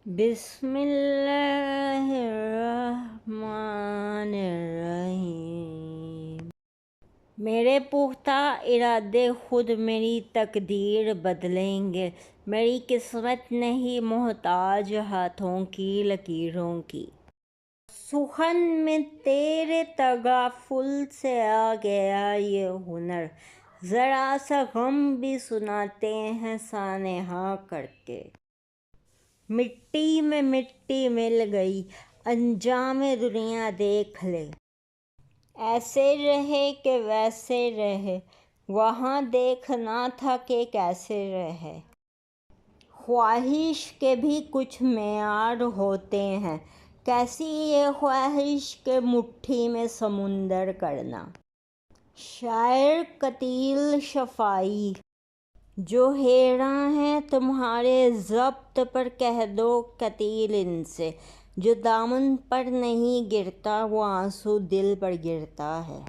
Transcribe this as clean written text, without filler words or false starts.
بسم اللہ الرحمن الرحیم۔ میرے پختہ ارادے خود میری تقدیر بدلیں گے، میری قسمت نہیں محتاج ہاتھوں کی لکیروں کی۔ سخن میں تیرے تغافل سے آ گیا یہ ہنر، ذرا سا غم بھی سناتے ہیں سانحہ کر کے۔ مٹی میں مٹی مل گئی، انجام دنیا دیکھ لے، ایسے رہے کہ ویسے رہے، وہاں دیکھنا تھا کہ کیسے رہے۔ خواہش کے بھی کچھ معیار ہوتے ہیں، کیسی یہ خواہش کہ مٹھی میں سمندر کرنا۔ شاعر قتیل شفائی، جو حیراں ہیں تمہارے ضبط پر کہہ دو قتیل ان سے، جو دامن پر نہیں گرتا وہ آنسو دل پر گرتا ہے۔